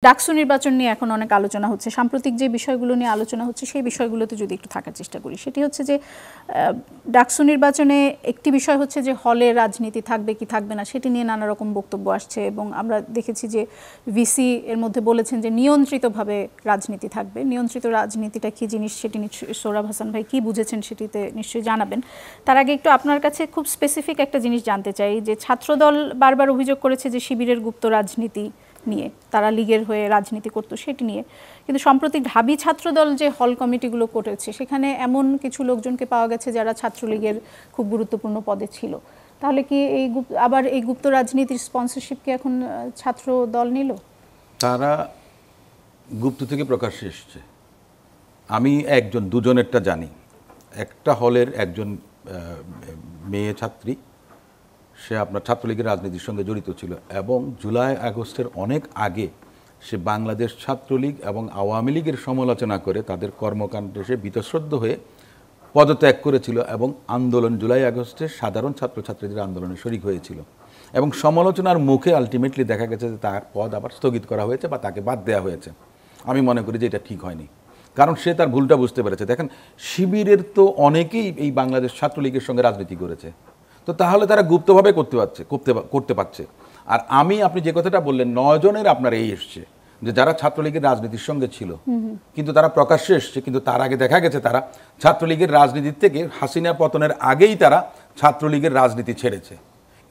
ডাকসু নির্বাচন নিয়ে এখন অনেক আলোচনা হচ্ছে। সাম্প্রতিক যে বিষয়গুলো নিয়ে আলোচনা হচ্ছে সেই বিষয়গুলোতে যদি একটু থাকার চেষ্টা করি, সেটি হচ্ছে যে ডাকসু নির্বাচনে একটি বিষয় হচ্ছে যে হলে রাজনীতি থাকবে কি থাকবে না সেটি নিয়ে নানা রকম বক্তব্য আসছে, এবং আমরা দেখেছি যে ভিসি এর মধ্যে বলেছেন যে নিয়ন্ত্রিতভাবে রাজনীতি থাকবে। নিয়ন্ত্রিত রাজনীতিটা কি জিনিস সেটি নিশ্চয়ই সোহরাব হাসান ভাই কি বুঝেছেন সেটিতে নিশ্চয়ই জানাবেন। তার আগে একটু আপনার কাছে খুব স্পেসিফিক একটা জিনিস জানতে চাই যে ছাত্রদল বারবার অভিযোগ করেছে যে শিবিরের গুপ্ত রাজনীতি নিয়ে, তারা লীগের হয়ে রাজনীতি করতো সেটি নিয়ে, কিন্তু সম্প্রতি ঢাবি ছাত্রদল যে হল কমিটিগুলো করেছে সেখানে এমন কিছু লোকজনকে পাওয়া গেছে যারা ছাত্রলীগের খুব গুরুত্বপূর্ণ পদে ছিল। তাহলে কি আবার এই গুপ্ত রাজনীতির স্পন্সরশিপ কি এখন ছাত্র দল নিল? তারা গুপ্ত থেকে প্রকাশ্যে এসছে। আমি দুজনেরটা জানি। একটা হলের একজন মেয়ে ছাত্রী, সে আপনার ছাত্রলীগের রাজনীতির সঙ্গে জড়িত ছিল এবং জুলাই আগস্টের অনেক আগে সে বাংলাদেশ ছাত্রলীগ এবং আওয়ামী লীগের সমালোচনা করে তাদের কর্মকাণ্ডে সে বীতশ্রদ্ধ হয়ে পদত্যাগ করেছিল এবং জুলাই আগস্টে সাধারণ ছাত্রছাত্রীদের আন্দোলনে শরিক হয়েছিল এবং সমালোচনার মুখে আলটিমেটলি দেখা গেছে যে তার পদ আবার স্থগিত করা হয়েছে বা তাকে বাদ দেওয়া হয়েছে। আমি মনে করি যে এটা ঠিক হয়নি, কারণ সে তার ভুলটা বুঝতে পেরেছে। দেখেন, শিবিরের তো অনেকেই এই বাংলাদেশ ছাত্রলীগের সঙ্গে রাজনীতি করেছে, তো তাহলে তারা গুপ্তভাবে করতে পারছে। আর আপনি যে কথাটা বললেন 9 জনের আপনার এই এসছে যে যারা ছাত্রলীগের রাজনীতির সঙ্গে ছিল, কিন্তু তারা প্রকাশ্যে এসছে, কিন্তু তার আগে দেখা গেছে তারা ছাত্রলীগের রাজনীতির থেকে হাসিনা পতনের আগেই তারা ছাত্রলীগের রাজনীতি ছেড়েছে,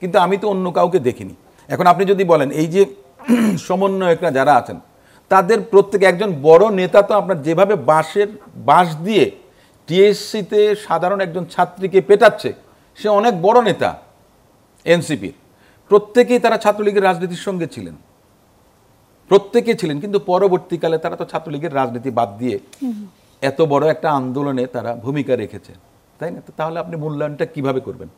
কিন্তু আমি তো অন্য কাউকে দেখিনি। এখন আপনি যদি বলেন এই যে সমন্বয়করা যারা আছেন তাদের প্রত্যেকে একজন বড় নেতা, তো আপনার যেভাবে বাঁশ দিয়ে টিএসসিতে সাধারণ একজন ছাত্রীকে পেটাচ্ছে, সে অনেক বড় নেতা এনসিপির। প্রত্যেকেই তারা ছাত্রলীগের রাজনীতির সঙ্গে ছিলেন, প্রত্যেকে ছিলেন, কিন্তু পরবর্তীকালে তারা তো ছাত্রলীগের রাজনীতি বাদ দিয়ে এত বড় একটা আন্দোলনে তারা ভূমিকা রেখেছে, তাই না? তো তাহলে আপনি মূল্যায়নটা কিভাবে করবেন?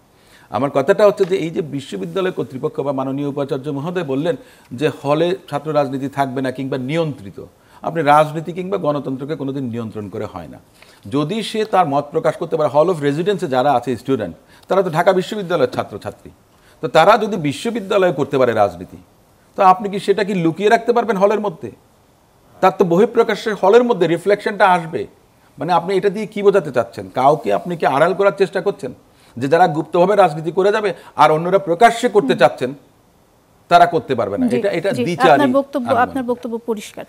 আমার কথাটা হচ্ছে যে এই যে বিশ্ববিদ্যালয় কর্তৃপক্ষ বা মাননীয় উপাচার্য মহোদয় বললেন যে হলে ছাত্র রাজনীতি থাকবে না কিংবা নিয়ন্ত্রিত, আপনি রাজনীতি কিংবা গণতন্ত্রকে কোনোদিন নিয়ন্ত্রণ করে হয় না। যদি সে তার মত প্রকাশ করতে পারে, হল অফ রেজিডেন্সে যারা আছে স্টুডেন্ট, তারা তো ঢাকা বিশ্ববিদ্যালয়ের ছাত্রছাত্রী, তো তারা যদি বিশ্ববিদ্যালয়ে করতে পারে রাজনীতি, তো আপনি কি সেটা কি লুকিয়ে রাখতে পারবেন হলের মধ্যে? তার তো বহিঃপ্রকাশের হলের মধ্যে রিফ্লেকশনটা আসবে। মানে আপনি এটা দিয়ে কি বোঝাতে চাচ্ছেন? কাউকে আপনি কি আড়াল করার চেষ্টা করছেন যে যারা গুপ্তভাবে রাজনীতি করে যাবে আর অন্যরা প্রকাশ্যে করতে চাচ্ছেন তারা করতে পারবে না? এটা দ্বিচারী। আপনার বক্তব্য পরিষ্কার।